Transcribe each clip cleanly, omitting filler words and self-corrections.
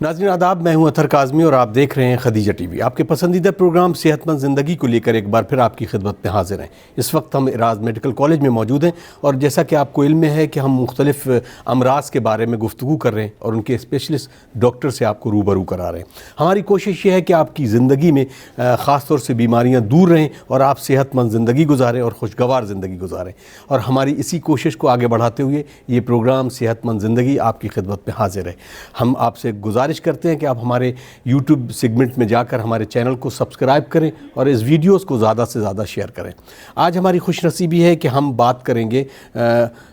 ناظرین آداب، میں ہوں اطہر کاظمی اور آپ دیکھ رہے ہیں خدیجہ ٹی وی۔ آپ کے پسندیدہ پروگرام صحت مند زندگی کو لے کر ایک بار پھر آپ کی خدمت میں حاضر ہیں۔ اس وقت ہم اراز میڈیکل کالج میں موجود ہیں اور جیسا کہ آپ کو علم ہے کہ ہم مختلف امراض کے بارے میں گفتگو کر رہے ہیں اور ان کے اسپیشلسٹ ڈاکٹر سے آپ کو روبرو کرا رہے ہیں۔ ہماری کوشش یہ ہے کہ آپ کی زندگی میں خاص طور سے بیماریاں دور رہیں اور آپ صحت مند زندگی گزاریں اور خوشگوار زندگی گزاریں، اور ہماری اسی کوشش کو آگے بڑھاتے ہوئے یہ پروگرام صحت مند زندگی آپ کی خدمت میں حاضر ہے۔ ہم آپ سے گزارش کرتے ہیں کہ آپ ہمارے یوٹیوب سیگمنٹ میں جا کر ہمارے چینل کو سبسکرائب کریں اور اس ویڈیوز کو زیادہ سے زیادہ شیئر کریں۔ آج ہماری خوش نصیبی ہے کہ ہم بات کریں گے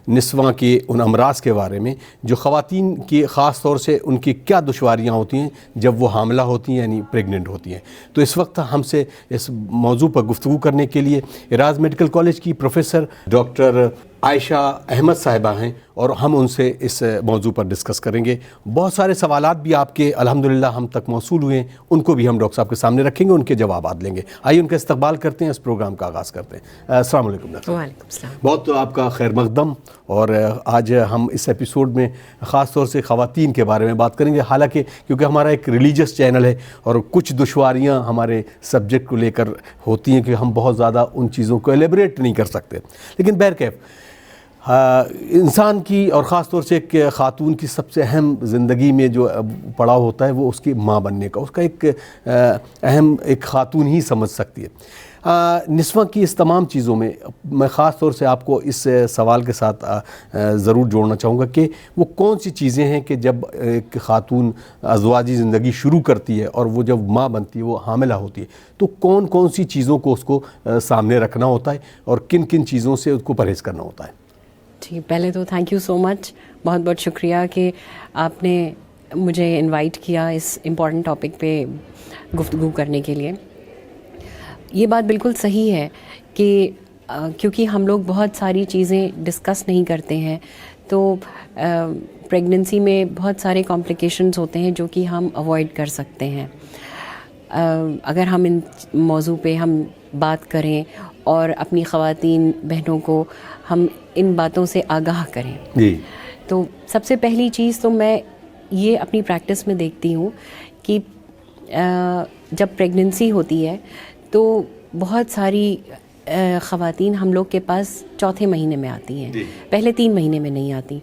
نسواں کے ان امراض کے بارے میں جو خواتین کی خاص طور سے ان کی کیا دشواریاں ہوتی ہیں جب وہ حاملہ ہوتی ہیں، یعنی پریگننٹ ہوتی ہیں۔ تو اس وقت ہم سے اس موضوع پر گفتگو کرنے کے لیے اراز میڈیکل کالج کی پروفیسر ڈاکٹر عائشہ احمد صاحبہ ہیں اور ہم ان سے اس موضوع پر ڈسکس کریں گے۔ بہت سارے سوالات بھی آپ کے الحمدللہ ہم تک موصول ہوئے ہیں، ان کو بھی ہم ڈاکٹر صاحب کے سامنے رکھیں گے، ان کے جوابات لیں گے۔ آئیے ان کا استقبال کرتے ہیں، اس پروگرام کا آغاز کرتے ہیں۔ السلام علیکم ڈاکٹر صاحب۔ وعلیکم السلام۔ بہت آپ کا خیر مقدم۔ اور آج ہم اس ایپیسوڈ میں خاص طور سے خواتین کے بارے میں بات کریں گے، حالانکہ کیونکہ ہمارا ایک ریلیجس چینل ہے اور کچھ دشواریاں ہمارے سبجیکٹ کو لے کر ہوتی ہیں کہ ہم بہت زیادہ ان چیزوں کو ایلیبریٹ نہیں کر سکتے، لیکن بہرکیف انسان کی اور خاص طور سے ایک خاتون کی سب سے اہم زندگی میں جو پڑاؤ ہوتا ہے وہ اس کی ماں بننے کا، اس کا ایک اہم ایک خاتون ہی سمجھ سکتی ہے۔ نسواں کی اس تمام چیزوں میں میں خاص طور سے آپ کو اس سوال کے ساتھ ضرور جوڑنا چاہوں گا کہ وہ کون سی چیزیں ہیں کہ جب ایک خاتون ازواجی زندگی شروع کرتی ہے اور وہ جب ماں بنتی ہے، وہ حاملہ ہوتی ہے، تو کون کون سی چیزوں کو اس کو سامنے رکھنا ہوتا ہے اور کن کن چیزوں سے اس کو پرہیز کرنا ہوتا ہے؟ جی، پہلے تو تھینک یو سو مچ، بہت بہت شکریہ کہ آپ نے مجھے انوائٹ کیا اس امپورٹنٹ ٹاپک پہ گفتگو کرنے کے لیے۔ یہ بات بالکل صحیح ہے کہ کیونکہ ہم لوگ بہت ساری چیزیں ڈسکس نہیں کرتے ہیں، تو پریگننسی میں بہت سارے کمپلیکیشنز ہوتے ہیں جو کہ ہم اوائڈ کر سکتے ہیں اگر ہم ان موضوع پہ ہم بات کریں اور اپنی خواتین بہنوں کو ہم ان باتوں سے آگاہ کریں۔ جی، تو سب سے پہلی چیز تو میں یہ اپنی پریکٹس میں دیکھتی ہوں کہ جب پریگننسی ہوتی ہے تو بہت ساری خواتین ہم لوگ کے پاس چوتھے مہینے میں آتی ہیں، پہلے 3 مہینے میں نہیں آتی،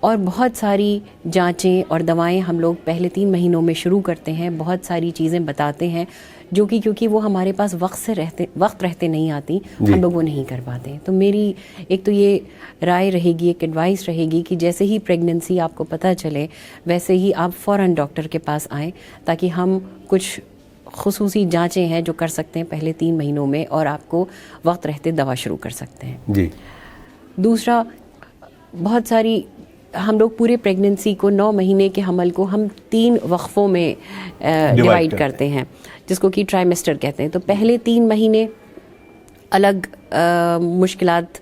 اور بہت ساری جانچیں اور دوائیں ہم لوگ پہلے 3 مہینوں میں شروع کرتے ہیں، بہت ساری چیزیں بتاتے ہیں جو کہ کیونکہ وہ ہمارے پاس وقت رہتے نہیں آتی، ہم لوگ وہ نہیں کر پاتے۔ تو میری ایک تو یہ رائے رہے گی، ایک ایڈوائس رہے گی کہ جیسے ہی پریگننسی آپ کو پتہ چلے ویسے ہی آپ فوراً ڈاکٹر کے پاس آئیں، تاکہ ہم کچھ خصوصی جانچیں ہیں جو کر سکتے ہیں پہلے 3 مہینوں میں، اور آپ کو وقت رہتے دوا شروع کر سکتے ہیں۔ جی، دوسرا، بہت ساری ہم لوگ پورے پریگننسی کو 9 مہینے کے حمل کو ہم 3 وقفوں میں ڈیوائڈ کرتے ہیں، جس کو کہ ٹرائمیسٹر کہتے ہیں۔ تو پہلے 3 مہینے الگ مشکلات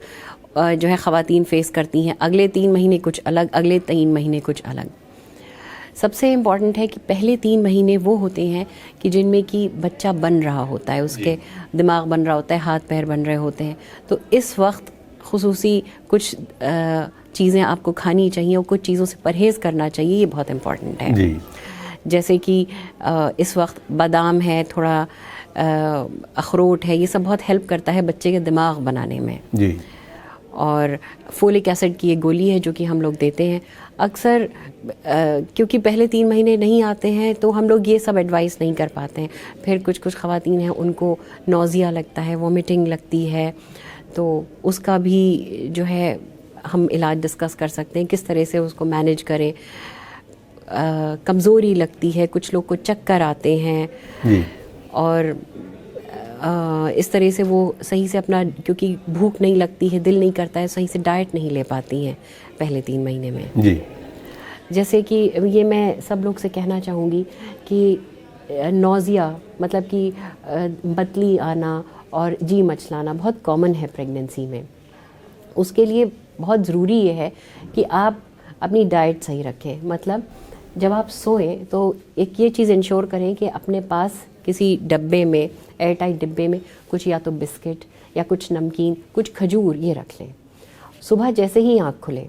جو ہے خواتین فیس کرتی ہیں، اگلے 3 مہینے کچھ الگ، اگلے 3 مہینے کچھ الگ۔ سب سے امپورٹنٹ ہے کہ پہلے 3 مہینے وہ ہوتے ہیں کہ جن میں کہ بچہ بن رہا ہوتا ہے، اس کے دماغ بن رہا ہوتا ہے، ہاتھ پیر بن رہے ہوتے ہیں، تو اس وقت خصوصی کچھ چیزیں آپ کو کھانی چاہیے اور کچھ چیزوں سے پرہیز کرنا چاہیے، یہ بہت امپورٹنٹ ہے۔ جی، جیسے کہ اس وقت بادام ہے، تھوڑا اخروٹ ہے، یہ سب بہت ہیلپ کرتا ہے بچے کے دماغ بنانے میں۔ جی، اور فولک ایسڈ کی ایک گولی ہے جو کہ ہم لوگ دیتے ہیں اکثر، کیونکہ پہلے 3 مہینے نہیں آتے ہیں تو ہم لوگ یہ سب ایڈوائس نہیں کر پاتے ہیں۔ پھر کچھ خواتین ہیں ان کو نوزیا لگتا ہے، وومیٹنگ لگتی ہے، تو اس کا بھی جو ہے ہم علاج ڈسکس کر سکتے ہیں، کس طرح سے اس کو مینیج کریں۔ کمزوری لگتی ہے، کچھ لوگ کو چکر آتے ہیں، اور اس طرح سے وہ صحیح سے اپنا، کیونکہ بھوک نہیں لگتی ہے، دل نہیں کرتا ہے، صحیح سے ڈائٹ نہیں لے پاتی ہیں پہلے 3 مہینے میں۔ جی، جیسے کہ یہ میں سب لوگ سے کہنا چاہوں گی کہ نوزیا مطلب کہ بتلی آنا اور جی مچلانا بہت کامن ہے پریگننسی میں۔ اس کے لیے بہت ضروری یہ ہے کہ آپ اپنی ڈائٹ صحیح رکھیں، مطلب جب آپ سوئیں تو ایک یہ چیز انشور کریں کہ اپنے پاس کسی ڈبے میں، ایئر ٹائٹ ڈبے میں کچھ یا تو بسکٹ یا کچھ نمکین، کچھ کھجور یہ رکھ لیں. صبح جیسے ہی آنکھ کھلے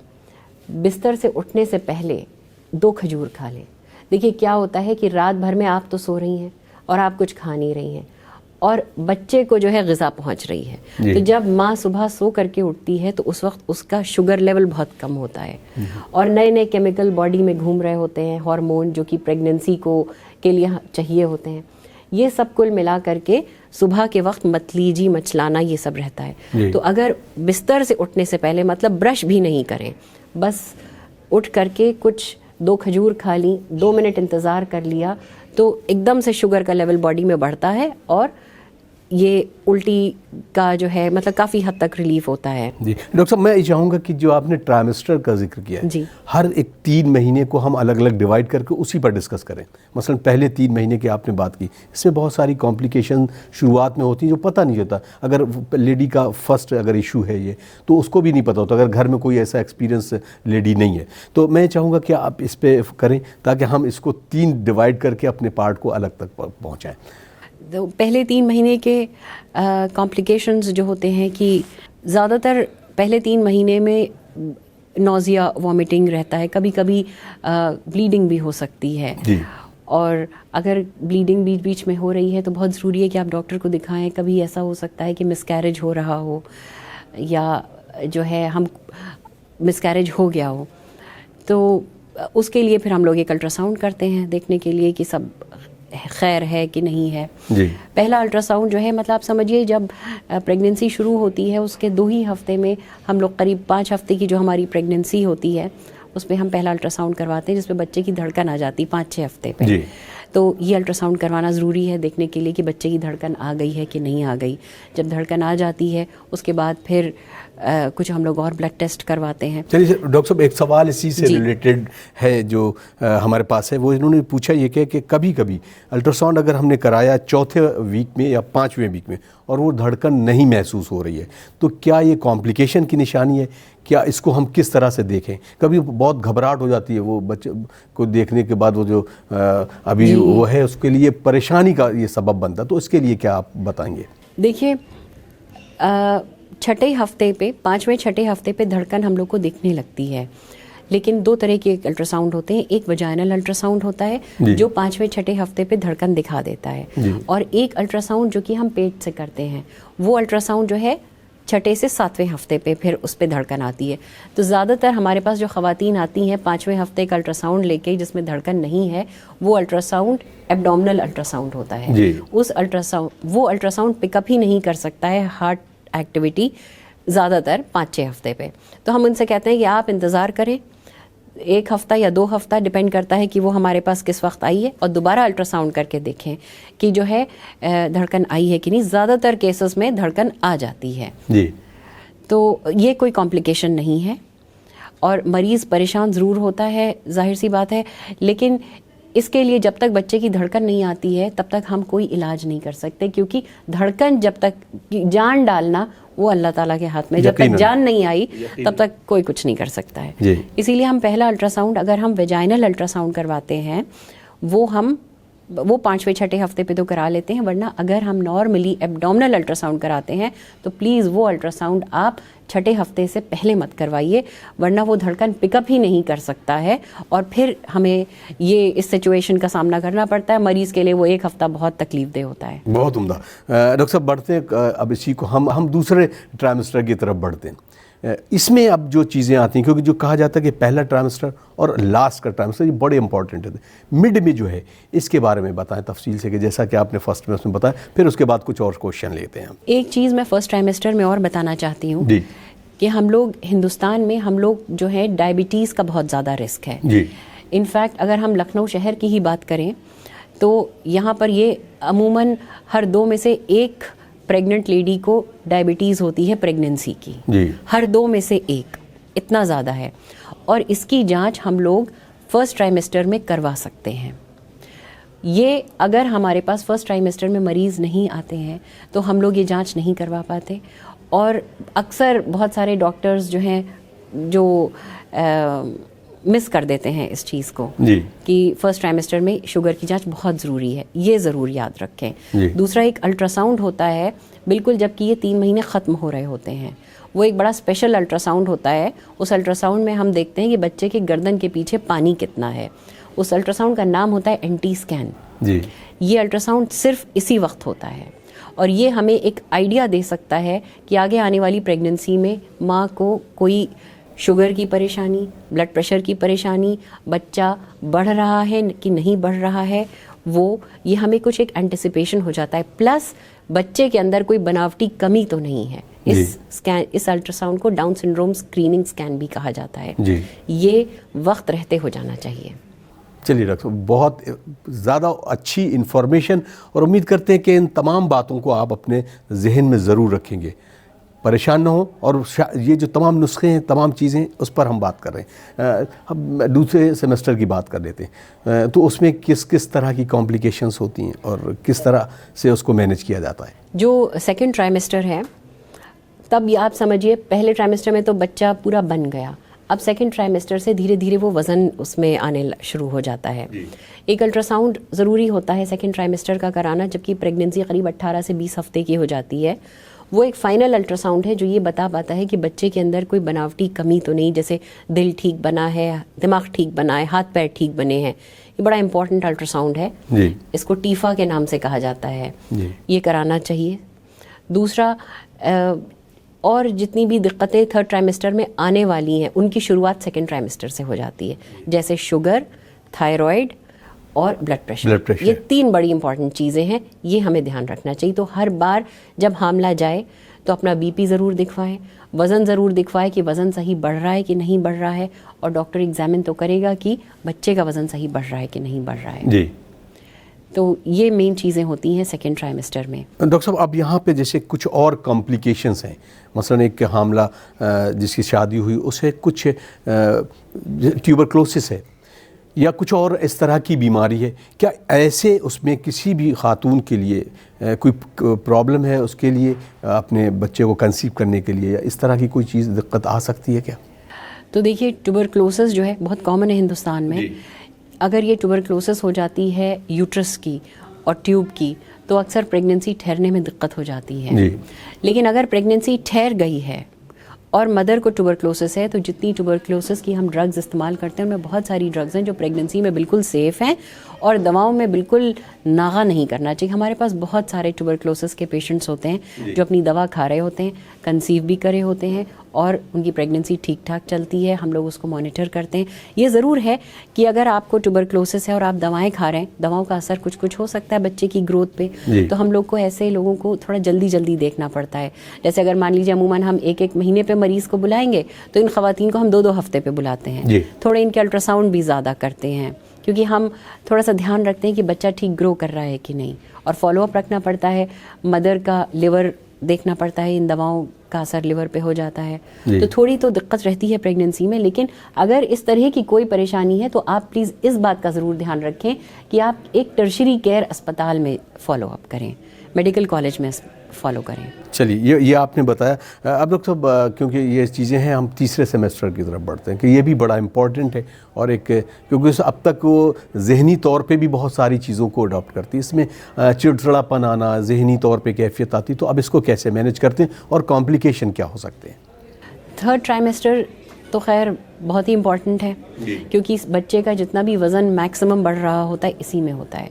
بستر سے اٹھنے سے پہلے 2 کھجور کھا لیں. دیکھیے کیا ہوتا ہے کہ رات بھر میں آپ تو سو رہی ہیں اور آپ کچھ کھا نہیں رہی ہیں اور بچے کو جو ہے غذا پہنچ رہی ہے. تو جب ماں صبح سو کر کے اٹھتی ہے تو اس وقت اس کا شوگر لیول بہت کم ہوتا ہے اور نئے نئے کیمیکل باڈی میں گھوم رہے ہوتے ہیں، ہارمون جو کہ پریگننسی کو کے لیے چاہیے ہوتے ہیں. یہ سب کل ملا کر کے صبح کے وقت مت لیجی مچلانا یہ سب رہتا ہے. تو اگر بستر سے اٹھنے سے پہلے مطلب برش بھی نہیں کریں، بس اٹھ کر کے کچھ 2 کھجور کھا لیں، 2 منٹ انتظار کر لیا تو ایک دم سے شوگر کا لیول باڈی میں بڑھتا ہے اور یہ الٹی کا جو ہے مطلب کافی حد تک ریلیف ہوتا ہے. جی ڈاکٹر صاحب، میں یہ چاہوں گا کہ جو آپ نے ٹرائمسٹر کا ذکر کیا ہے، جی ہر ایک 3 مہینے کو ہم الگ الگ ڈیوائڈ کر کے اسی پر ڈسکس کریں. مثلا پہلے 3 مہینے کی آپ نے بات کی، اس میں بہت ساری کمپلیکیشن شروعات میں ہوتی ہیں جو پتہ نہیں ہوتا. اگر لیڈی کا فرسٹ اگر ایشو ہے یہ تو اس کو بھی نہیں پتہ ہوتا اگر گھر میں کوئی ایسا ایکسپیرینس لیڈی نہیں ہے. تو میں چاہوں گا کہ آپ اس پہ کریں تاکہ ہم اس کو 3 ڈیوائڈ کر کے اپنے پارٹ کو الگ تک پہنچائیں. تو پہلے 3 مہینے کے کمپلیکیشنز جو ہوتے ہیں کہ زیادہ تر پہلے 3 مہینے میں نوزیا وامٹنگ رہتا ہے، کبھی کبھی بلیڈنگ بھی ہو سکتی ہے. اور اگر بلیڈنگ بیچ بیچ میں ہو رہی ہے تو بہت ضروری ہے کہ آپ ڈاکٹر کو دکھائیں. کبھی ایسا ہو سکتا ہے کہ مس کیریج ہو رہا ہو یا جو ہے ہم مس کیریج ہو گیا ہو، تو اس کے لیے پھر ہم لوگ ایک الٹرا ساؤنڈ کرتے ہیں دیکھنے کے لیے کہ سب خیر ہے کہ نہیں ہے. پہلا الٹرا ساؤنڈ جو ہے مطلب آپ سمجھیے جب پریگننسی شروع ہوتی ہے اس کے 2 ہی ہفتے میں ہم لوگ قریب 5 ہفتے کی جو ہماری پریگننسی ہوتی ہے اس میں ہم پہلا الٹرا ساؤنڈ کرواتے ہیں جس پہ بچے کی دھڑکن آ جاتی 5-6 ہفتے پہ. تو یہ الٹرا ساؤنڈ کروانا ضروری ہے دیکھنے کے لیے کہ بچے کی دھڑکن آ گئی ہے کہ نہیں آ گئی. جب دھڑکن آ جاتی ہے اس کے بعد پھر کچھ ہم لوگ اور بلڈ ٹیسٹ کرواتے ہیں. چلیے ڈاکٹر صاحب، ایک سوال اسی سے ریلیٹڈ ہے جو ہمارے پاس ہے. وہ انہوں نے پوچھا یہ کہ کبھی کبھی الٹرا ساؤنڈ اگر ہم نے کرایا 4تھے ویک میں یا 5ویں ویک میں اور وہ دھڑکن نہیں محسوس ہو رہی ہے تو کیا یہ کمپلیکیشن کی نشانی ہے؟ کیا اس کو ہم کس طرح سے دیکھیں؟ کبھی بہت گھبراہٹ ہو جاتی ہے وہ بچے کو دیکھنے کے بعد، وہ جو ابھی وہ ہے اس کے لیے پریشانی کا یہ سبب بنتا ہے. تو اس کے لیے کیا آپ بتائیں گے؟ دیکھیے 6 ہفتے پہ 5ویں-6 ہفتے پہ دھڑکن ہم لوگ کو دکھنے لگتی ہے، لیکن 2 طرح کے الٹرا ساؤنڈ ہوتے ہیں. ایک وجائنل الٹرا ساؤنڈ ہوتا ہے جو 5ویں-6 ہفتے پہ دھڑکن دکھا دیتا ہے، اور ایک الٹرا ساؤنڈ جو کہ ہم پیٹ سے کرتے ہیں وہ الٹرا ساؤنڈ جو ہے 6 سے 7ویں ہفتے پہ پھر اس پہ دھڑکن آتی ہے. تو زیادہ تر ہمارے پاس جو خواتین آتی ہیں 5ویں ہفتے کا الٹرا ساؤنڈ لے کے جس میں دھڑکن نہیں ہے، وہ الٹرا ساؤنڈ ایبڈومنل الٹرا ساؤنڈ ہوتا ہے. اس وہ الٹرا ساؤنڈ پک اپ ہی نہیں کر سکتا ہے ہارٹ ایکٹیویٹی زیادہ تر 5-6 ہفتے پہ. تو ہم ان سے کہتے ہیں کہ آپ انتظار کریں 1 ہفتہ یا 2 ہفتہ، ڈپینڈ کرتا ہے کہ وہ ہمارے پاس کس وقت آئی ہے، اور دوبارہ الٹرا ساؤنڈ کر کے دیکھیں کہ جو ہے دھڑکن آئی ہے کہ نہیں. زیادہ تر کیسز میں دھڑکن آ جاتی ہے. تو یہ کوئی کمپلیکیشن نہیں ہے اور مریض پریشان ضرور ہوتا ہے، ظاہر سی بات ہے، لیکن اس کے لیے جب تک بچے کی دھڑکن نہیں آتی ہے تب تک ہم کوئی علاج نہیں کر سکتے، کیونکہ دھڑکن جب تک جان ڈالنا وہ اللہ تعالیٰ کے ہاتھ میں، جب تک جان نہیں آئی تب تک کوئی کچھ نہیں کر سکتا ہے. اسی لیے ہم پہلا الٹرا ساؤنڈ اگر ہم ویجائنل الٹرا ساؤنڈ کرواتے ہیں وہ 5ویں-6 ہفتے پہ تو کرا لیتے ہیں، ورنہ اگر ہم نارملی ایبڈومنل الٹرا ساؤنڈ کراتے ہیں تو پلیز وہ الٹرا ساؤنڈ آپ 6 ہفتے سے پہلے مت کروائیے، ورنہ وہ دھڑکن پک اپ ہی نہیں کر سکتا ہے اور پھر ہمیں یہ اس سچویشن کا سامنا کرنا پڑتا ہے. مریض کے لیے وہ 1 ہفتہ بہت تکلیف دہ ہوتا ہے. بہت عمدہ. ڈاکٹر صاحب بڑھتے ہیں اب اسی کو ہم دوسرے ٹرائمسٹر کی طرف بڑھتے ہیں. اس میں اب جو چیزیں آتی ہیں، کیونکہ جو کہا جاتا ہے کہ پہلا ٹرائمسٹر اور لاسٹ کا ٹرائمسٹر یہ بڑے امپورٹنٹ ہے. مڈ میں جو ہے اس کے بارے میں بتائیں تفصیل سے، کہ جیسا کہ آپ نے فرسٹ میں اس میں بتایا، پھر اس کے بعد کچھ اور کوشچن لیتے ہیں. ایک چیز میں فرسٹ ٹرائمسٹر میں اور بتانا چاہتی ہوں کہ ہم لوگ ہندوستان میں جو ہے ڈائبٹیز کا بہت زیادہ رسک ہے. انفیکٹ اگر ہم لکھنؤ شہر کی ہی بات کریں تو یہاں پر یہ عموماً ہر 2 میں سے 1 پریگننٹ لیڈی کو ڈائبٹیز ہوتی ہے پریگننسی کی. ہر 2 میں سے 1، اتنا زیادہ ہے. اور اس کی جانچ ہم لوگ فرسٹ ٹرائمسٹر میں کروا سکتے ہیں. یہ اگر ہمارے پاس فرسٹ ٹرائمسٹر میں مریض نہیں آتے ہیں تو ہم لوگ یہ جانچ نہیں کروا پاتے. اور اکثر بہت سارے ڈاکٹرز جو ہیں جو مس کر دیتے ہیں اس چیز کو جی کہ فرسٹ ٹرائمسٹر میں شوگر کی جانچ بہت ضروری ہے، یہ ضرور یاد رکھیں. جی. دوسرا ایک الٹرا ساؤنڈ ہوتا ہے بالکل جب کہ یہ 3 مہینے ختم ہو رہے ہوتے ہیں. وہ ایک بڑا اسپیشل الٹرا ساؤنڈ ہوتا ہے. اس الٹرا ساؤنڈ میں ہم دیکھتے ہیں کہ بچے کے گردن کے پیچھے پانی کتنا ہے. اس الٹرا ساؤنڈ کا نام ہوتا ہے NT اسکین. جی. یہ الٹرا ساؤنڈ صرف اسی وقت ہوتا ہے اور یہ ہمیں ایک آئیڈیا دے سکتا ہے کہ آگے آنے والی پریگننسی میں ماں کو کوئی شوگر کی پریشانی، بلڈ پریشر کی پریشانی، بچہ بڑھ رہا ہے کہ نہیں بڑھ رہا ہے، وہ یہ ہمیں کچھ ایک اینٹیسپیشن ہو جاتا ہے. پلس بچے کے اندر کوئی بناوٹی کمی تو نہیں ہے. اس الٹرا ساؤنڈ کو ڈاؤن سنڈروم اسکریننگ اسکین بھی کہا جاتا ہے. جی. یہ وقت رہتے ہو جانا چاہیے. چلیے ڈاکٹر صاحب، بہت زیادہ اچھی انفارمیشن، اور امید کرتے ہیں کہ ان تمام باتوں کو آپ اپنے ذہن میں ضرور رکھیں گے، پریشان نہ ہوں. اور یہ جو تمام نسخے ہیں، تمام چیزیں، اس پر ہم بات کر رہے ہیں. ہم دوسرے سیمسٹر کی بات کر لیتے ہیں. تو اس میں کس طرح کی کمپلیکیشنز ہوتی ہیں اور کس طرح سے اس کو مینیج کیا جاتا ہے؟ جو سیکنڈ ٹرائمسٹر ہے، تب یہ آپ سمجھیے پہلے ٹرائمسٹر میں تو بچہ پورا بن گیا، اب سیکنڈ ٹرائمسٹر سے دھیرے دھیرے وہ وزن اس میں آنے شروع ہو جاتا ہے. ایک الٹرا ساؤنڈ ضروری ہوتا ہے سیکنڈ ٹرائمسٹر کا کرانا، جبکہ پریگننسی قریب 18 سے 20 ہفتے کی ہو جاتی ہے. وہ ایک فائنل الٹرا ساؤنڈ ہے جو یہ بتا پاتا ہے کہ بچے کے اندر کوئی بناوٹی کمی تو نہیں، جیسے دل ٹھیک بنا ہے، دماغ ٹھیک بنا ہے، ہاتھ پیر ٹھیک بنے ہیں. یہ بڑا امپورٹنٹ الٹرا ساؤنڈ ہے. اس کو ٹیفا کے نام سے کہا جاتا ہے. یہ کرانا چاہیے. دوسرا، اور جتنی بھی دقتیں تھرڈ ٹرائمسٹر میں آنے والی ہیں ان کی شروعات سیکنڈ ٹرائمسٹر سے ہو جاتی ہے، جیسے شوگر، تھائرائڈ اور بلڈ پریشر. یہ 3 بڑی امپورٹنٹ چیزیں ہیں، یہ ہمیں دھیان رکھنا چاہیے. تو ہر بار جب حاملہ جائے تو اپنا BP ضرور دکھوائیں، وزن ضرور دکھوائے کہ وزن صحیح بڑھ رہا ہے کہ نہیں بڑھ رہا ہے، اور ڈاکٹر ایگزامن تو کرے گا کہ بچے کا وزن صحیح بڑھ رہا ہے کہ نہیں بڑھ رہا ہے. جی. تو یہ مین چیزیں ہوتی ہیں سیکنڈ ٹرائمسٹر میں. ڈاکٹر صاحب، اب یہاں پہ جیسے کچھ اور کمپلیکیشنز ہیں، مثلا ایک حاملہ جس کی شادی ہوئی اسے کچھ ٹیوبرکلوسس ہے یا کچھ اور اس طرح کی بیماری ہے، کیا ایسے اس میں کسی بھی خاتون کے لیے کوئی پرابلم ہے اس کے لیے اپنے بچے کو کنسیو کرنے کے لیے، یا اس طرح کی کوئی چیز دقت آ سکتی ہے کیا؟ تو دیکھیے، ٹیوبرکلوسس جو ہے بہت کامن ہے ہندوستان میں. اگر یہ ٹیوبرکلوسس ہو جاتی ہے یوٹرس کی اور ٹیوب کی تو اکثر پریگننسی ٹھہرنے میں دقت ہو جاتی ہے. لیکن اگر پریگننسی ٹھہر گئی ہے اور مدر کو ٹیوبرکلوسس ہے تو جتنی ٹیوبرکلوسس کی ہم ڈرگز استعمال کرتے ہیں ان میں بہت ساری ڈرگز ہیں جو پریگننسی میں بالکل سیف ہیں اور دواؤں میں بالکل ناغہ نہیں کرنا چاہیے. ہمارے پاس بہت سارے ٹیوبرکلوسس کے پیشنٹس ہوتے ہیں جو اپنی دوا کھا رہے ہوتے ہیں، کنسیو بھی کرے ہوتے ہیں اور ان کی پریگننسی ٹھیک ٹھاک چلتی ہے. ہم لوگ اس کو مانیٹر کرتے ہیں. یہ ضرور ہے کہ اگر آپ کو ٹیوبرکلوسس ہے اور آپ دوائیں کھا رہے ہیں، دواؤں کا اثر کچھ ہو سکتا ہے بچے کی گروتھ پہ، تو ہم لوگ کو ایسے لوگوں کو تھوڑا جلدی دیکھنا پڑتا ہے. جیسے اگر مان لیجیے عموماً ہم ایک مہینے پہ مریض کو بلائیں گے تو ان خواتین کو ہم 2 ہفتے پہ بلاتے ہیں. تھوڑے ان کے الٹرا ساؤنڈ بھی زیادہ کرتے ہیں کیونکہ ہم تھوڑا سا دھیان رکھتے ہیں کہ بچہ ٹھیک گرو کر رہا ہے کہ نہیں، اور فالو اپ رکھنا پڑتا ہے. مدر کا لیور دیکھنا پڑتا ہے، ان دواؤں کا اثر لیور پہ ہو جاتا ہے. تو تھوڑی تو دقت رہتی ہے پریگننسی میں. لیکن اگر اس طرح کی کوئی پریشانی ہے تو آپ پلیز اس بات کا ضرور دھیان رکھیں کہ آپ ایک ٹرشری کیئر اسپتال میں فالو اپ کریں، میڈیکل کالج میں فالو کریں. چلیے، یہ آپ نے بتایا. اب ڈاکٹر صاحب، کیونکہ یہ چیزیں ہیں، ہم تیسرے سیمسٹر کی طرف بڑھتے ہیں کہ یہ بھی بڑا امپورٹنٹ ہے، اور ایک کیونکہ اب تک وہ ذہنی طور پہ بھی بہت ساری چیزوں کو اڈاپٹ کرتی ہے، اس میں چڑچڑاپن آنا، ذہنی طور پہ کیفیت آتی، تو اب اس کو کیسے مینیج کرتے ہیں اور کمپلیکیشن کیا ہو سکتے ہیں؟ تھرڈ ٹرائمسٹر تو خیر بہت ہی امپورٹنٹ ہے کیونکہ اس بچے کا جتنا بھی وزن میکسیمم بڑھ رہا ہوتا ہے اسی میں ہوتا ہے.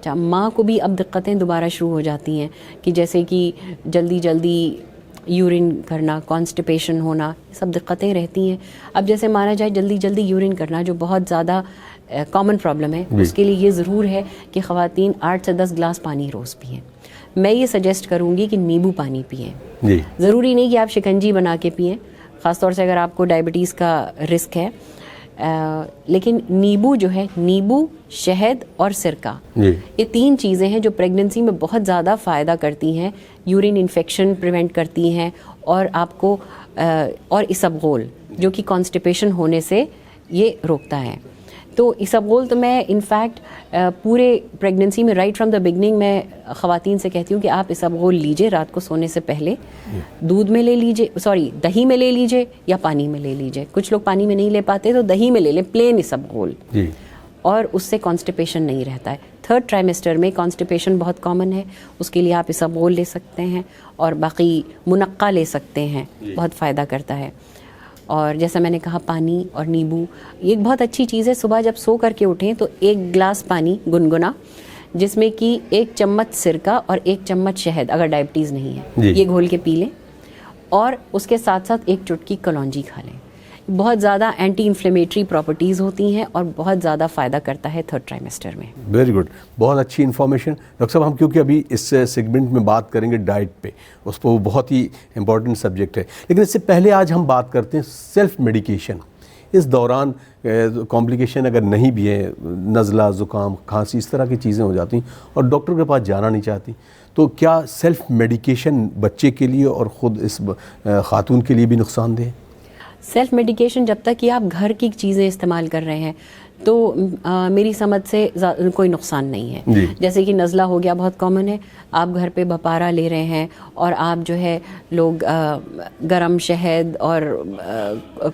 ماں کو بھی اب دقتیں دوبارہ شروع ہو جاتی ہیں کہ جیسے کہ جلدی یورین کرنا، کانسٹیپیشن ہونا، سب دقتیں رہتی ہیں. اب جیسے مانا جائے جلدی یورین کرنا جو بہت زیادہ کامن پرابلم ہے، اس کے لیے یہ ضرور ہے کہ خواتین 8 سے 10 گلاس پانی روز پئیں. میں یہ سجیسٹ کروں گی کہ نیبو پانی پئیں. ضروری نہیں کہ آپ شکنجی بنا کے پئیں، خاص طور سے اگر آپ کو ڈائبٹیز کا رسک ہے. لیکن نیبو جو ہے، نیبو، شہد اور سرکہ، یہ 3 چیزیں ہیں جو پریگننسی میں بہت زیادہ فائدہ کرتی ہیں. یورین انفیکشن پریونٹ کرتی ہیں اور آپ کو اور اسبغول جو کہ کانسٹیپیشن ہونے سے یہ روکتا ہے. تو اسبغول تو میں انفیکٹ پورے پریگننسی میں رائٹ فرام دا بگننگ میں خواتین سے کہتی ہوں کہ آپ اسبغول لیجئے رات کو سونے سے پہلے, دودھ میں لے لیجئے, دہی میں لے لیجئے یا پانی میں لے لیجئے. کچھ لوگ پانی میں نہیں لے پاتے تو دہی میں لے لیں, پلین اسبغول, اور اس سے کانسٹیپیشن نہیں رہتا ہے. تھرڈ ٹرائمیسٹر میں کانسٹیپیشن بہت کامن ہے, اس کے لیے آپ اسبغول لے سکتے ہیں, اور باقی منقع لے سکتے ہیں, بہت فائدہ کرتا ہے. اور جیسا میں نے کہا پانی اور نیبو یہ ایک بہت اچھی چیز ہے. صبح جب سو کر کے اٹھیں تو 1 گلاس پانی گنگنا جس میں کہ 1 چمچ سرکہ اور 1 چمچ شہد, اگر ڈائبٹیز نہیں ہے یہ گھول کے پی لیں, اور اس کے ساتھ ساتھ 1 چٹکی کلونجی کھا لیں. بہت زیادہ اینٹی انفلیمیٹری پراپرٹیز ہوتی ہیں اور بہت زیادہ فائدہ کرتا ہے تھرڈ ٹرائمیسٹر میں. ویری گڈ, بہت اچھی انفارمیشن. ڈاکٹر صاحب ہم کیونکہ ابھی اس سیگمنٹ میں بات کریں گے ڈائٹ پہ, اس پہ وہ بہت ہی امپورٹنٹ سبجیکٹ ہے, لیکن اس سے پہلے آج ہم بات کرتے ہیں سیلف میڈیکیشن. اس دوران کمپلیکیشن اگر نہیں بھی ہے, نزلہ, زکام, کھانسی, اس طرح کی چیزیں ہو جاتی ہیں اور ڈاکٹر کے پاس جانا نہیں چاہتی, تو کیا سیلف میڈیکیشن بچے کے لیے اور خود اس خاتون کے لیے بھی نقصان دہ ہے؟ سیلف میڈیکیشن جب تک کہ آپ گھر کی چیزیں استعمال کر رہے ہیں تو میری سمجھ سے کوئی نقصان نہیں ہے. جیسے کہ نزلہ ہو گیا, بہت کامن ہے, آپ گھر پہ بپارا لے رہے ہیں اور آپ جو ہے لوگ گرم شہد اور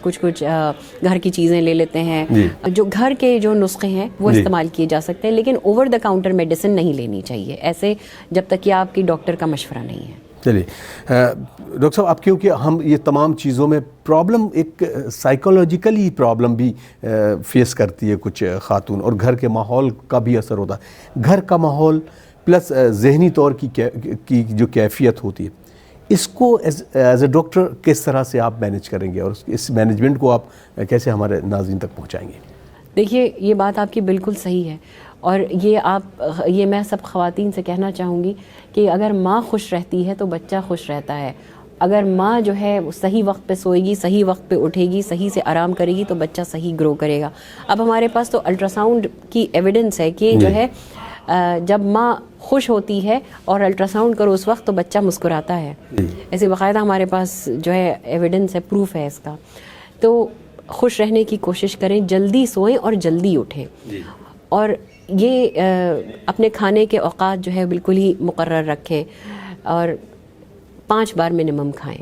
کچھ گھر کی چیزیں لے لیتے ہیں. جو گھر کے جو نسخے ہیں وہ استعمال کیے جا سکتے ہیں, لیکن اوور دا کاؤنٹر میڈیسن نہیں لینی چاہیے ایسے جب تک کہ آپ کی ڈاکٹر کا مشورہ نہیں ہے. چلیے ڈاکٹر صاحب, اب کیونکہ ہم یہ تمام چیزوں میں پرابلم, ایک سائیکولوجیکلی پرابلم بھی فیس کرتی ہے کچھ خاتون, اور گھر کے ماحول کا بھی اثر ہوتا ہے. گھر کا ماحول پلس ذہنی طور کی جو کیفیت ہوتی ہے, اس کو ایز اے ڈاکٹر کس طرح سے آپ مینیج کریں گے, اور اس مینجمنٹ کو آپ کیسے ہمارے ناظرین تک پہنچائیں گے؟ دیکھیے یہ بات آپ کی بالکل صحیح ہے, اور یہ میں سب خواتین سے کہنا چاہوں گی کہ اگر ماں خوش رہتی ہے تو بچہ خوش رہتا ہے. اگر ماں جو ہے صحیح وقت پہ سوئے گی, صحیح وقت پہ اٹھے گی, صحیح سے آرام کرے گی, تو بچہ صحیح گرو کرے گا. اب ہمارے پاس تو الٹرا ساؤنڈ کی ایویڈنس ہے کہ جو ہے جب ماں خوش ہوتی ہے اور الٹرا ساؤنڈ کرو اس وقت تو بچہ مسکراتا ہے. ایسے باقاعدہ ہمارے پاس جو ہے ایویڈنس ہے, پروف ہے اس کا. تو خوش رہنے کی کوشش کریں, جلدی سوئیں اور جلدی اٹھیں, اور یہ اپنے کھانے کے اوقات جو ہے بالکل ہی مقرر رکھیں, اور 5 بار منیمم کھائیں.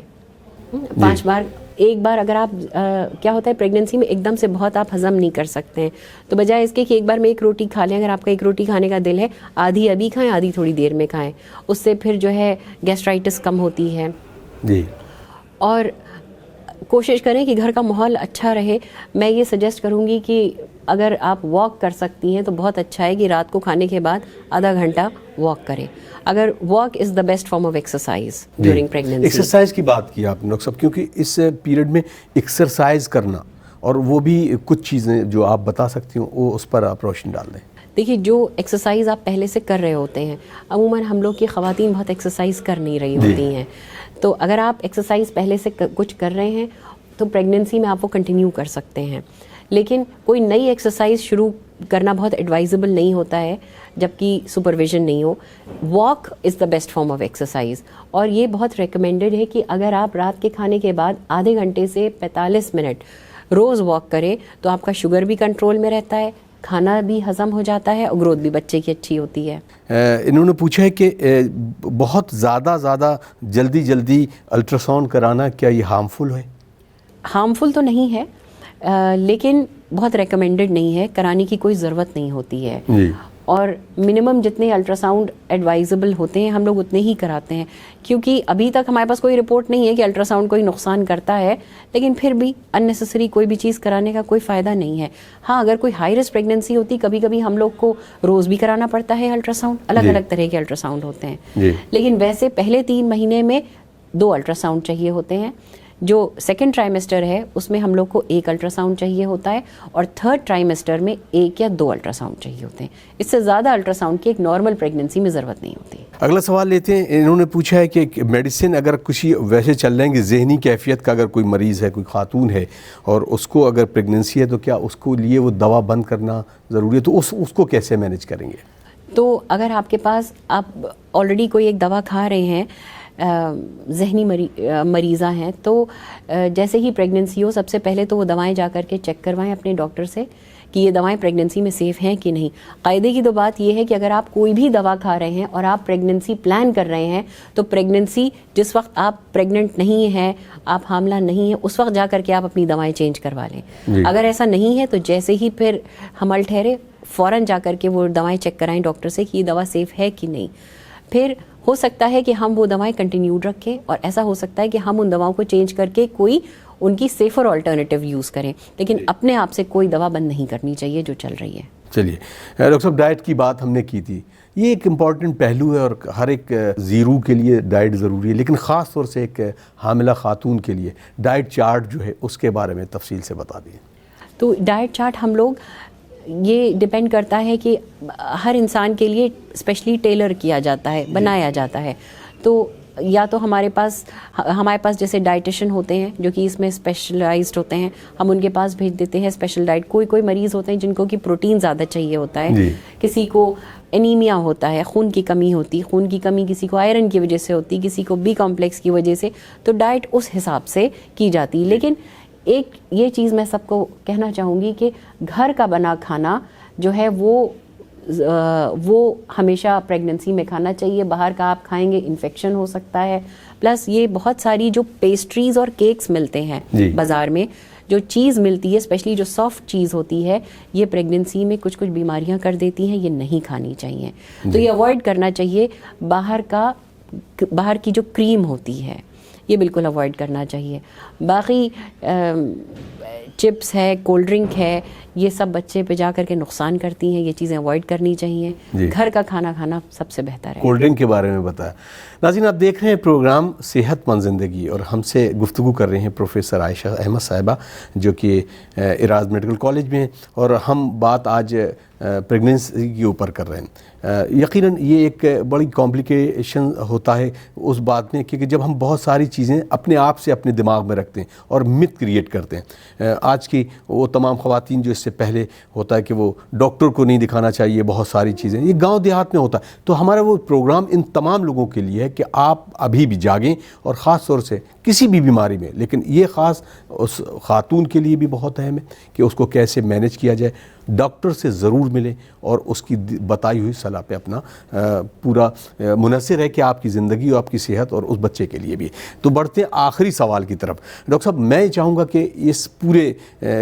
5 بار, ایک بار اگر آپ کیا ہوتا ہے پریگننسی میں ایک دم سے بہت آپ ہضم نہیں کر سکتے ہیں, تو بجائے اس کے کہ ایک بار میں 1 روٹی کھا لیں, اگر آپ کا 1 روٹی کھانے کا دل ہے, آدھی ابھی کھائیں, آدھی تھوڑی دیر میں کھائیں. اس سے پھر جو ہے گیسٹرائٹس کم ہوتی ہے. اور کوشش کریں کہ گھر کا ماحول اچھا رہے. میں یہ سجیسٹ کروں گی کہ اگر آپ واک کر سکتی ہیں تو بہت اچھا ہے کہ رات کو کھانے کے بعد آدھا گھنٹہ واک کریں. اگر walk is the best form of exercise during pregnancy. Exercise کی بات کی آپ نے ڈاکٹر صاحب, کیونکہ اس پیریڈ میں ایکسرسائز کرنا, اور وہ بھی کچھ چیزیں جو آپ بتا سکتی ہوں وہ اس پر آپ روشنی ڈال دیں. دیکھیے جو ایکسرسائز آپ پہلے سے کر رہے ہوتے ہیں, عموماً ہم لوگ کی خواتین بہت ایکسرسائز کر نہیں رہی ہوتی ہیں, تو اگر آپ ایکسرسائز پہلے سے کچھ کر رہے ہیں تو پریگننسی میں آپ وہ کنٹینیو کر سکتے ہیں. لیکن کوئی نئی ایکسرسائز شروع کرنا بہت ایڈوائزبل نہیں ہوتا ہے جب کہ سپرویژن نہیں ہو. Walk is the best form of exercise, اور یہ بہت ریکمینڈڈ ہے کہ اگر آپ رات کے کھانے کے بعد آدھے گھنٹے سے 45 منٹ روز واک کریں تو آپ کا شوگر بھی کنٹرول میں رہتا ہے, کھانا بھی ہضم ہو جاتا ہے, اور گروتھ بھی بچے کی اچھی ہوتی ہے. انہوں نے پوچھا ہے کہ بہت زیادہ جلدی الٹرا ساؤنڈ کرانا کیا یہ ہارمفل ہے؟ ہارمفل تو نہیں ہے, لیکن بہت ریکمینڈڈ نہیں ہے, کرانے کی کوئی ضرورت نہیں ہوتی ہے. اور منیمم جتنے الٹرا ساؤنڈ ایڈوائزبل ہوتے ہیں ہم لوگ اتنے ہی کراتے ہیں, کیونکہ ابھی تک ہمارے پاس کوئی رپورٹ نہیں ہے کہ الٹرا ساؤنڈ کوئی نقصان کرتا ہے, لیکن پھر بھی اننیسیسری کوئی بھی چیز کرانے کا کوئی فائدہ نہیں ہے. ہاں اگر کوئی ہائی رسک پریگننسی ہوتی, کبھی کبھی ہم لوگ کو روز بھی کرانا پڑتا ہے الٹرا ساؤنڈ, الگ الگ طرح کے الٹرا ساؤنڈ ہوتے ہیں, لیکن ویسے پہلے 3 مہینے میں 2 الٹرا ساؤنڈ چاہیے ہوتے ہیں. جو سیکنڈ ٹرائمیسٹر ہے اس میں ہم لوگ کو 1 الٹرا ساؤنڈ چاہیے ہوتا ہے, اور تھرڈ ٹرائمیسٹر میں 1 یا 2 الٹرا ساؤنڈ چاہیے ہوتے ہیں. اس سے زیادہ الٹرا ساؤنڈ کی ایک نارمل پریگننسی میں ضرورت نہیں ہوتی. اگلا سوال لیتے ہیں. انہوں نے پوچھا ہے کہ میڈیسن اگر کسی ویسے چل رہے ہیں کہ ذہنی کیفیت کا اگر کوئی مریض ہے, کوئی خاتون ہے, اور اس کو اگر پریگننسی ہے, تو کیا اس کو لیے وہ دوا بند کرنا ضروری ہے, تو اس کو کیسے مینیج کریں گے؟ تو اگر آپ کے پاس آپ آلریڈی کوئی ایک دوا کھا رہے ہیں, ذہنی مریضہ ہیں, تو جیسے ہی پریگننسی ہو سب سے پہلے تو وہ دوائیں جا کر کے چیک کروائیں اپنے ڈاکٹر سے کہ یہ دوائیں پریگننسی میں سیف ہیں کہ نہیں. قاعدے کی تو بات یہ ہے کہ اگر آپ کوئی بھی دوا کھا رہے ہیں اور آپ پریگننسی پلان کر رہے ہیں تو پریگننسی جس وقت آپ پریگننٹ نہیں ہیں, آپ حاملہ نہیں ہیں, اس وقت جا کر کے آپ اپنی دوائیں چینج کروا لیں. اگر ایسا نہیں ہے تو جیسے ہی پھر حمل ٹھہرے فوراً جا کر کے وہ دوائیں چیک کرائیں ڈاکٹر سے کہ یہ دوا سیف ہے کہ نہیں. پھر ہو سکتا ہے کہ ہم وہ دوائیں کنٹینیوڈ رکھیں, اور ایسا ہو سکتا ہے کہ ہم ان دواؤں کو چینج کر کے کوئی ان کی سیفر آلٹرنیٹیو یوز کریں, لیکن اپنے آپ سے کوئی دوا بند نہیں کرنی چاہیے جو چل رہی ہے. چلیے ڈاکٹر صاحب, ڈائٹ کی بات ہم نے کی تھی, یہ ایک امپورٹنٹ پہلو ہے اور ہر ایک زیرو کے لیے ڈائٹ ضروری ہے, لیکن خاص طور سے ایک حاملہ خاتون کے لیے ڈائٹ چارٹ جو ہے اس کے بارے میں تفصیل سے بتا دیں. تو ڈائٹ چارٹ ہم لوگ, یہ ڈپینڈ کرتا ہے کہ ہر انسان کے لیے اسپیشلی ٹیلر کیا جاتا ہے, بنایا جاتا ہے. تو یا تو ہمارے پاس جیسے ڈائٹیشن ہوتے ہیں جو کہ اس میں اسپیشلائزڈ ہوتے ہیں, ہم ان کے پاس بھیج دیتے ہیں اسپیشل ڈائٹ. کوئی مریض ہوتے ہیں جن کو کہ پروٹین زیادہ چاہیے ہوتا ہے, کسی کو انیمیا ہوتا ہے, خون کی کمی ہوتی, خون کی کمی کسی کو آئرن کی وجہ سے ہوتی, کسی کو بی کمپلیکس کی وجہ سے, تو ڈائٹ اس حساب سے کی جاتی. لیکن ایک یہ چیز میں سب کو کہنا چاہوں گی کہ گھر کا بنا کھانا جو ہے وہ ہمیشہ پریگننسی میں کھانا چاہیے. باہر کا آپ کھائیں گے انفیکشن ہو سکتا ہے. پلس یہ بہت ساری جو پیسٹریز اور کیکس ملتے ہیں بازار میں, جو چیز ملتی ہے اسپیشلی جو سافٹ چیز ہوتی ہے, یہ پریگننسی میں کچھ بیماریاں کر دیتی ہیں, یہ نہیں کھانی چاہیے. تو یہ اوائڈ کرنا چاہیے. باہر کی جو کریم ہوتی ہے یہ بالکل اوائڈ کرنا چاہیے. باقی چپس ہے, کولڈ ڈرنک ہے, یہ سب بچے پہ جا کر کے نقصان کرتی ہیں, یہ چیزیں اوائڈ کرنی چاہیے. گھر کا کھانا کھانا سب سے بہتر ہے. کولڈ ڈرنک کے بارے میں بتایا. ناظرین, آپ دیکھ رہے ہیں پروگرام صحت مند زندگی, اور ہم سے گفتگو کر رہے ہیں پروفیسر عائشہ احمد صاحبہ جو کہ اراز میڈیکل کالج میں ہیں, اور ہم بات آج پریگننسی کے اوپر کر رہے ہیں. یقیناً یہ ایک بڑی کمپلیکیشن ہوتا ہے اس بات میں, کیونکہ جب ہم بہت ساری چیزیں اپنے آپ سے اپنے دماغ میں رکھتے ہیں اور مت کریٹ کرتے ہیں. آج کی وہ تمام خواتین جو اس سے پہلے ہوتا ہے کہ وہ ڈاکٹر کو نہیں دکھانا چاہیے, بہت ساری چیزیں, یہ گاؤں دیہات میں ہوتا ہے. تو ہمارا وہ پروگرام ان تمام لوگوں کے لیے ہے کہ آپ ابھی بھی جاگیں, اور خاص طور سے کسی بھی بیماری میں, لیکن یہ خاص اس خاتون کے لیے بھی بہت اہم ہے کہ اس کو کیسے مینیج کیا جائے. ڈاکٹر سے ضرور ملیں اور اس کی بتائی ہوئی صلاح پہ اپنا پورا منحصر ہے کہ آپ کی زندگی اور آپ کی صحت اور اس بچے کے لیے بھی. تو بڑھتے ہیں آخری سوال کی طرف. ڈاکٹر صاحب, میں چاہوں گا کہ اس پورے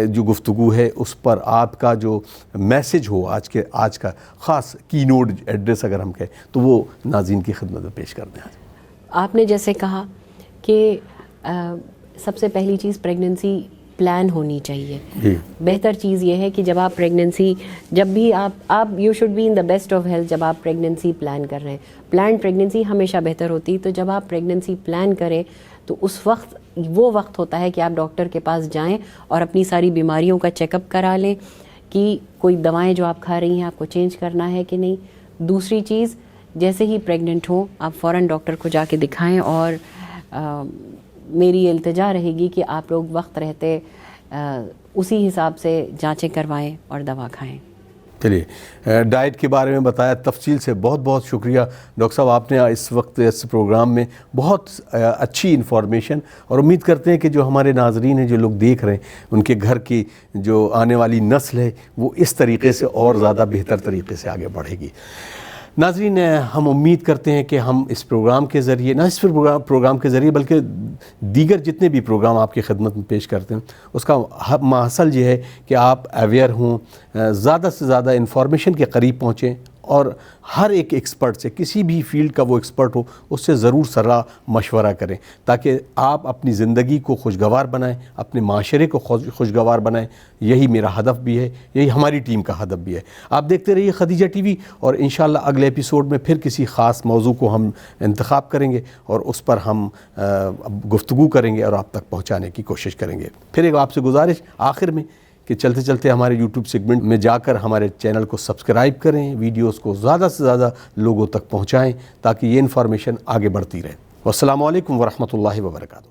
جو گفتگو ہے اس پر آپ کا جو میسج ہو آج کا خاص کی نوٹ ایڈریس اگر ہم کہیں تو وہ ناظرین کی خدمت میں پیش کر دیں. آپ نے جیسے کہا کہ سب سے پہلی چیز پریگننسی پلان ہونی چاہیے. بہتر چیز یہ ہے کہ جب آپ پریگننسی, جب بھی آپ you should be in the best of health جب آپ پریگننسی پلان کر رہے ہیں. پلانڈ پریگننسی ہمیشہ بہتر ہوتی ہے. تو جب آپ پریگننسی پلان کریں تو اس وقت وہ وقت ہوتا ہے کہ آپ ڈاکٹر کے پاس جائیں اور اپنی ساری بیماریوں کا چیک اپ کرا لیں کہ کوئی دوائیں جو آپ کھا رہی ہیں آپ کو چینج کرنا ہے کہ نہیں. دوسری چیز, جیسے ہی پریگننٹ ہوں آپ فوراً ڈاکٹر کو جا کے دکھائیں, اور میری التجا رہے گی کہ آپ لوگ وقت رہتے اسی حساب سے جانچیں کروائیں اور دوا کھائیں. چلیے, ڈائٹ کے بارے میں بتایا تفصیل سے, بہت بہت شکریہ ڈاکٹر صاحب. آپ نے اس وقت اس پروگرام میں بہت اچھی انفارمیشن, اور امید کرتے ہیں کہ جو ہمارے ناظرین ہیں, جو لوگ دیکھ رہے ہیں, ان کے گھر کی جو آنے والی نسل ہے وہ اس طریقے سے اور زیادہ بہتر طریقے سے آگے بڑھے گی. ناظرین, ہم امید کرتے ہیں کہ ہم اس پروگرام کے ذریعے, نہ اس پروگرام کے ذریعے بلکہ دیگر جتنے بھی پروگرام آپ کی خدمت میں پیش کرتے ہیں, اس کا محصل یہ ہے کہ آپ اویئر ہوں, زیادہ سے زیادہ انفارمیشن کے قریب پہنچیں, اور ہر ایک ایکسپرٹ سے, کسی بھی فیلڈ کا وہ ایکسپرٹ ہو, اس سے ضرور صلاح مشورہ کریں تاکہ آپ اپنی زندگی کو خوشگوار بنائیں, اپنے معاشرے کو خوشگوار بنائیں. یہی میرا ہدف بھی ہے, یہی ہماری ٹیم کا ہدف بھی ہے. آپ دیکھتے رہیے خدیجہ ٹی وی, اور انشاءاللہ اگلے ایپیسوڈ میں پھر کسی خاص موضوع کو ہم انتخاب کریں گے اور اس پر ہم گفتگو کریں گے اور آپ تک پہنچانے کی کوشش کریں گے. پھر ایک آپ سے گزارش آخر میں کہ چلتے چلتے ہمارے یوٹیوب سیگمنٹ میں جا کر ہمارے چینل کو سبسکرائب کریں, ویڈیوز کو زیادہ سے زیادہ لوگوں تک پہنچائیں تاکہ یہ انفارمیشن آگے بڑھتی رہے. والسلام علیکم ورحمۃ اللہ وبرکاتہ.